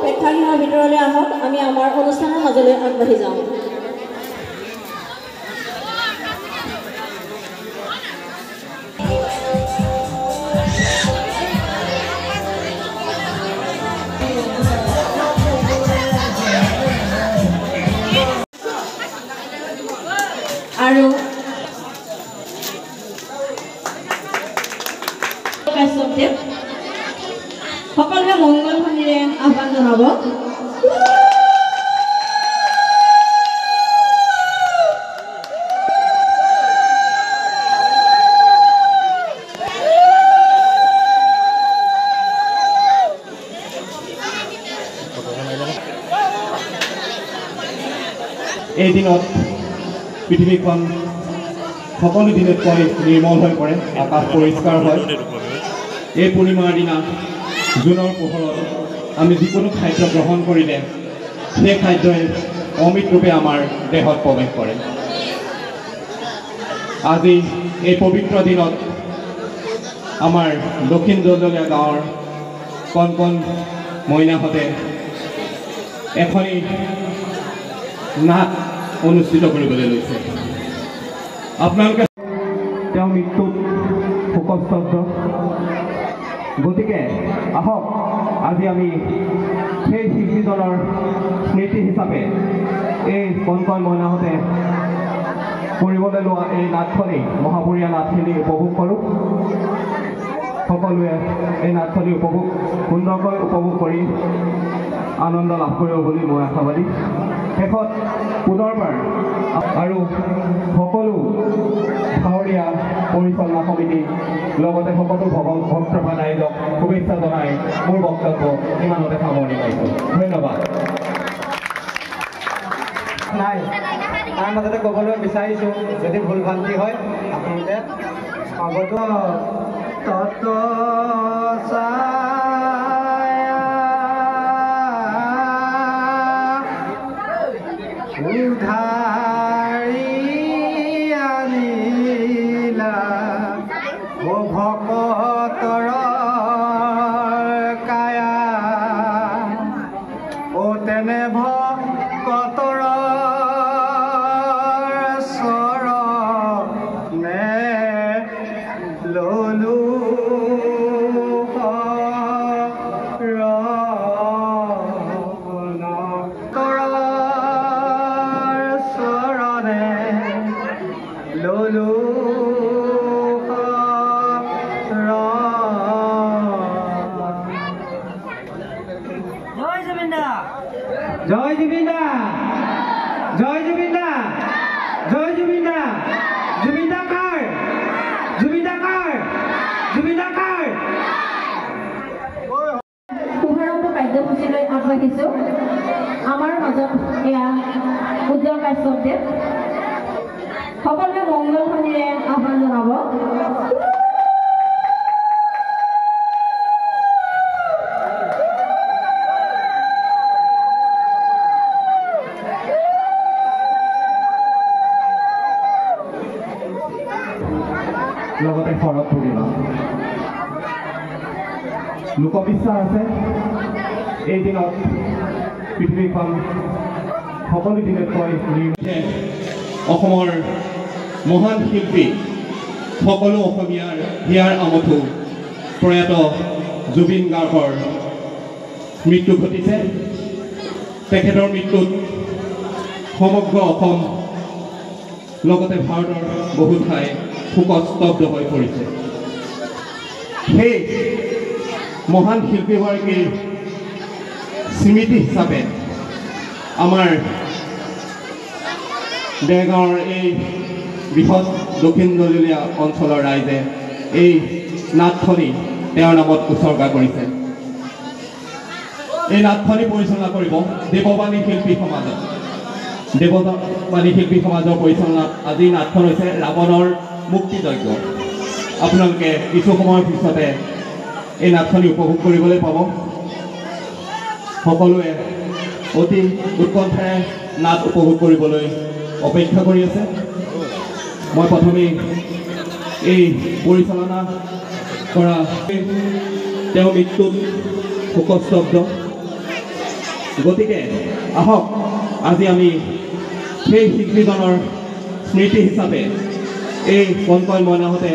প্ৰেক্ষাগৃহৰ ভিতৰলৈ আহক আমি আমাৰ অনুষ্ঠানৰ মাজলৈ আগবাঢ়ি যাওঁ আৰু সকলোৱে মংগল ধ্বনিৰে আহ্বান জনাব এই দিনত পৃথিৱীখন সকলো দিনতকৈ নিৰ্মল হৈ পৰে আকাশ পৰিষ্কাৰ হয় এই পূৰ্ণিমাৰ দিনা জুনৰ পোহৰত আমি যিকোনো খাদ্য গ্ৰহণ কৰিলে সেই খাদ্যই অমৃত ৰূপে আমাৰ দেহত প্ৰৱেশ কৰে আজি এই পবিত্ৰ দিনত আমাৰ দক্ষিণ দলদলীয়া গাঁৱৰ কণ কণ মইনাহঁতে এখনি নাট অনুষ্ঠিত কৰিবলৈ লৈছে আপোনালোকে তেওঁ মৃত্যুত শোকস্তব্ধ গতিকে আহক আজি আমি সেই শিল্পীজনৰ স্মৃতি হিচাপে এই কণ কণ মইনাহঁতে কৰিবলৈ লোৱা এই নাটখনি মহাপুৰীয়া নাটখিনি উপভোগ কৰোঁ সকলোৱে এই নাটখনি সুন্দৰকৈ উপভোগ কৰি আনন্দ লাভ কৰিব বুলি মই আশাবাদী শেষত পুনৰবাৰ আৰু সকলো ভাৱৰীয়া পৰিচালনা সমিতি লগতে সকলো ভক্তপ্ৰাণ ৰাইজক শুভেচ্ছা জনাই মোৰ বক্তব্য ইমানতে সামৰণি মাৰিছোঁ ধন্যবাদ নাই তাৰ মাজতে ক'বলৈ বিচাৰিছোঁ যদি ভুল ভ্ৰান্তি হয় আপোনালোকে আগত তত উধাৰি আনিলা ও ভকতৰ কায়া ও তেনে ভকতৰ চৰণে ললো জয় জুবিন দা জয় জুবিন দা জয় জুবিন দা জুবিন দা কাৰ জুবিন দা কাৰ জুবিন দা কাৰ শুভাৰম্ভ কাৰ্যসূচীলৈ আগবাঢ়িছোঁ আমাৰ মাজত এয়া উজ্জ্বল কাশ্যপদেৱ সকলোৱে মংগল ধ্বনিৰে আহ্বান জনাব লগতে শৰৎ পূৰ্ণিমা লোকবিশ্বাস আছে এই দিনত পৃথিৱীখন সকলো দিনতকৈ অসমৰ মহান শিল্পী সকলো অসমীয়াৰ হিয়াৰ আমঠু প্ৰয়াত জুবিন গাৰ্গৰ মৃত্যু ঘটিছে তেখেতৰ মৃত্যুত সমগ্ৰ অসম লগতে ভাৰতৰ বহু ঠাই শোকস্তব্ধ হৈ পৰিছে সেই মহান শিল্পীগৰাকীৰ স্মৃতি হিচাপে আমাৰ দেৰগাঁৱৰ এই বৃহৎ দক্ষিণ দলদলীয়া অঞ্চলৰ ৰাইজে এই নাটখনি তেওঁৰ নামত উৎসৰ্গা কৰিছে এই নাটখনি পৰিচালনা কৰিব দেৱবাণী শিল্পী সমাজে দেৱবাণী শিল্পী সমাজৰ পৰিচালনাত আজি নাটখন হৈছে ৰাৱণৰ মুক্তিযজ্ঞ আপোনালোকে কিছু সময়ৰ পিছতে এই নাটখনি উপভোগ কৰিবলৈ পাব সকলোৱে অতি উৎকণ্ঠাৰে নাট উপভোগ কৰিবলৈ অপেক্ষা কৰি আছে মই প্ৰথমেই এই পৰিচালনা কৰা তেওঁ মৃত্যুত শোকস্তব্ধ গতিকে আহক আজি আমি সেই শিল্পীজনৰ স্মৃতি হিচাপে এই কণকণ মইনাহঁতে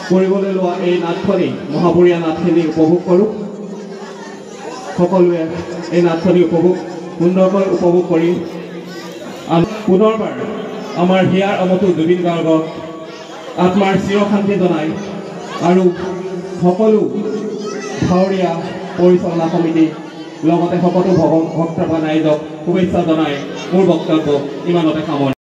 কৰিবলৈ লোৱা এই নাটখনি মহাপুৰীয়া নাটখিনি উপভোগ কৰোঁ। সকলোৱে এই নাটখনি সুন্দৰকৈ উপভোগ কৰি পুনৰবাৰ আমাৰ হিয়াৰ আমঠু জুবিন গাৰ্গক আত্মাৰ চিৰশান্তি জনাই আৰু সকলো ভাৱৰীয়া পৰিচালনা সমিতি লগতে সকলো ভক্তপ্ৰাণ ৰাইজক শুভেচ্ছা জনাই মোৰ বক্তব্য ইমানতে সামৰণি।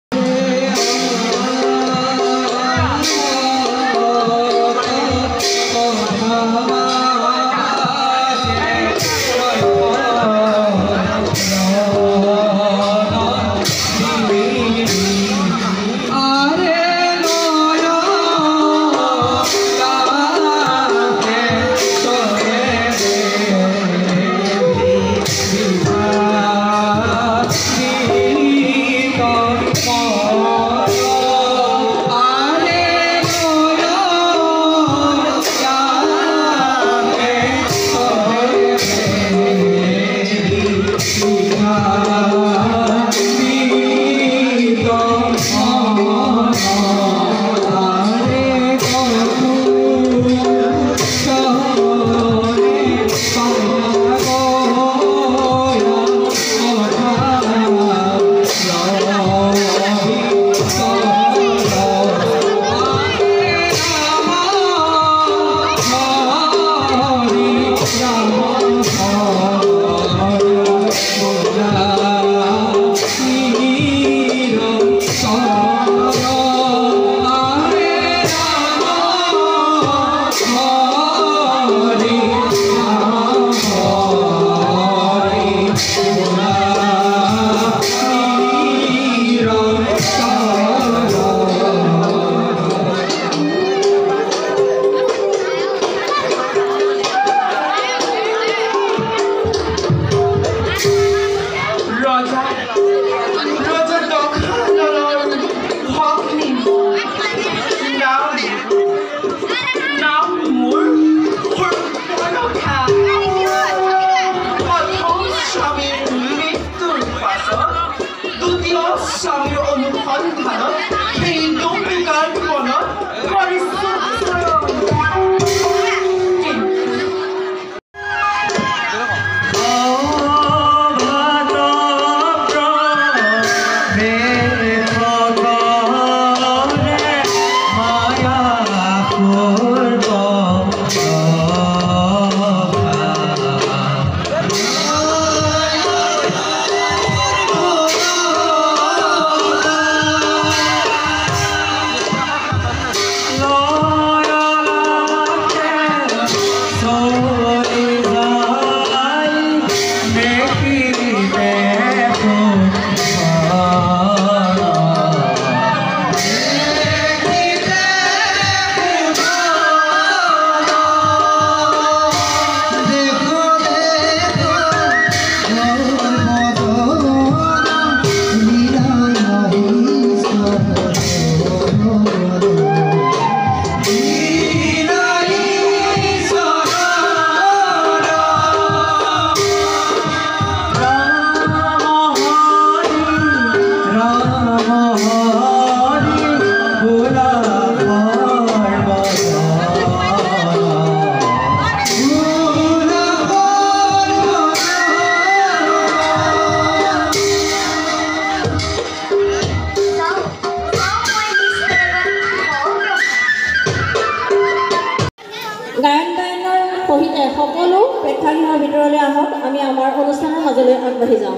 সহিতে সকলো প্ৰেক্ষাগৃহৰ ভিতৰলৈ আহক, আমি আমাৰ অনুষ্ঠানৰ মাজলৈ আগবাঢ়ি যাওঁ।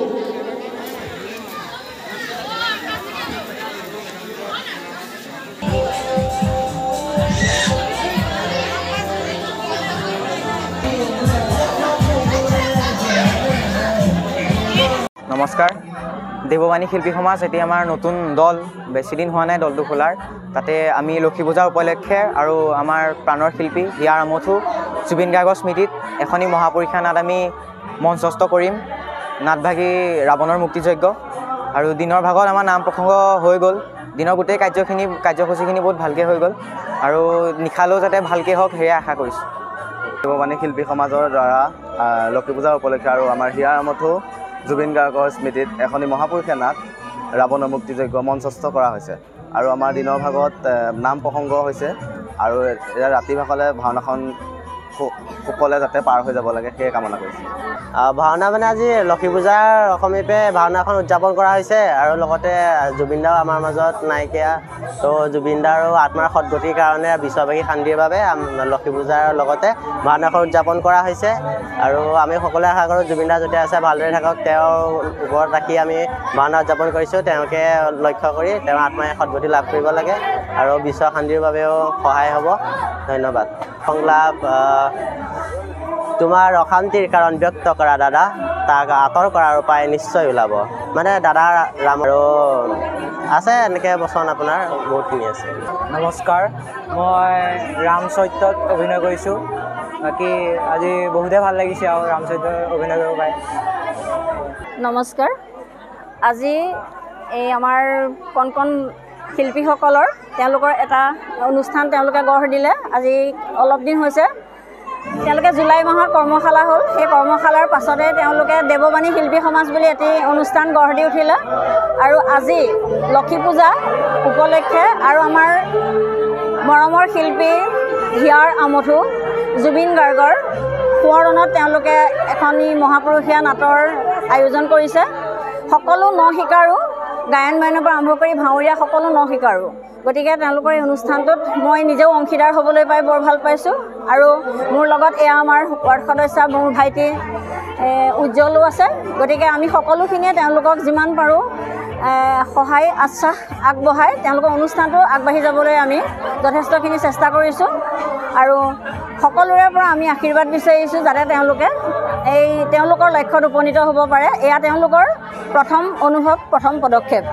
নমস্কাৰ। দেৱবাণী শিল্পী সমাজ এতিয়া আমাৰ নতুন দল, বেছি দিন হোৱা নাই দলটো খোলাৰ। তাতে আমি লক্ষী পূজাৰ উপলক্ষে আৰু আমাৰ প্ৰাণৰ শিল্পী হিয়াৰ আমঠু জুবিন গাৰ্গৰ স্মৃতিত এখনি মহাপৰীক্ষা নাট আমি মঞ্চস্থ কৰিম। নাটভাগী ৰাৱণৰ মুক্তিযজ্ঞ। আৰু দিনৰ ভাগত আমাৰ নাম প্ৰসংগ হৈ গ'ল। দিনৰ গোটেই কাৰ্যসূচীখিনি বহুত ভালকৈ হৈ গ'ল আৰু নিশালেও যাতে ভালকৈ হওক সেয়া আশা কৰিছোঁ। দেৱবাণী শিল্পী সমাজৰ দ্বাৰা লক্ষী পূজাৰ উপলক্ষে আৰু আমাৰ হিয়াৰ আমঠু জুবিন গাৰ্গৰ স্মৃতিত এখনি মহাপুৰুষীয়া নাট ৰাৱণৰ মুক্তিযজ্ঞ মঞ্চস্থ কৰা হৈছে আৰু আমাৰ দিনৰ ভাগত নাম প্ৰসংগ হৈছে আৰু ৰাতি ভাগলৈ ভাওনাখন সুকলে যাতে পাৰ হৈ যাব লাগে সেয়ে কামনা কৰিছোঁ। ভাওনা মানে আজি লক্ষী পূজাৰ সমীপে ভাওনাখন উদযাপন কৰা হৈছে আৰু লগতে জুবিন দাও আমাৰ মাজত নাইকিয়া, তো জুবিন দাৰো আত্মাৰ সদগতিৰ কাৰণে বিশ্বব্যাপী শান্তিৰ বাবে লক্ষী পূজাৰ লগতে ভাওনাখন উদযাপন কৰা হৈছে আৰু আমি সকলোৱে আশা কৰোঁ জুবিন দা যেতিয়া আছে ভালদৰে থাকক, তেওঁৰ ওপৰত ৰাখি আমি ভাওনা উদযাপন কৰিছোঁ। তেওঁকে লক্ষ্য কৰি তেওঁৰ আত্মাই সদগতি লাভ কৰিব লাগে আৰু বিশ্ব শান্তিৰ বাবেও সহায় হ'ব। ধন্যবাদ। সংলাপ তোমাৰ অশান্তিৰ কাৰণ ব্যক্ত কৰা দাদা, তাক আঁতৰ কৰাৰ উপায় নিশ্চয় ওলাব। মানে দাদা ৰাম আৰু আছে এনেকৈ বচন আপোনাৰ বহুতখিনি আছে। নমস্কাৰ, মই ৰাম চৰিত্ৰত অভিনয় কৰিছোঁ। বাকী আজি বহুতেই ভাল লাগিছে আৰু ৰাম চৰিত্ৰত অভিনয় কৰিব পাই। নমস্কাৰ, আজি এই আমাৰ কণ শিল্পীসকলৰ তেওঁলোকৰ এটা অনুষ্ঠান তেওঁলোকে গঢ় দিলে। আজি অলপ দিন হৈছে, তেওঁলোকে জুলাই মাহত কৰ্মশালা হ'ল। সেই কৰ্মশালাৰ পাছতে তেওঁলোকে দেৱবাণী শিল্পী সমাজ বুলি এটি অনুষ্ঠান গঢ় দি উঠিলে আৰু আজি লক্ষী পূজা উপলক্ষে আৰু আমাৰ মৰমৰ শিল্পী হিয়াৰ আমঠু জুবিন গাৰ্গৰ সোঁৱৰণত তেওঁলোকে এখনি মহাপুৰুষীয়া নাটৰ আয়োজন কৰিছে। সকলো ন-শিকাৰু গায়ন বায়নৰ পৰা আৰম্ভ কৰি ভাৱৰীয়া সকলো ন-শিকাৰু, গতিকে তেওঁলোকৰ এই অনুষ্ঠানটোত মই নিজেও অংশীদাৰ হ'বলৈ পাই বৰ ভাল পাইছোঁ। আৰু মোৰ লগত এয়া আমাৰ ৱাৰ্ড সদস্য মোৰ ভাইটি উজ্জ্বলো আছে। গতিকে আমি সকলোখিনিয়ে তেওঁলোকক যিমান পাৰোঁ সহায় আশ্বাস আগবঢ়াই তেওঁলোকৰ অনুষ্ঠানটো আগবাঢ়ি যাবলৈ আমি যথেষ্টখিনি চেষ্টা কৰিছোঁ আৰু সকলোৰে পৰা আমি আশীৰ্বাদ বিচাৰিছোঁ যাতে তেওঁলোকে তেওঁলোকৰ লক্ষ্যত উপনীত হ'ব পাৰে। এয়া তেওঁলোকৰ প্ৰথম অনুভৱ, প্ৰথম পদক্ষেপ।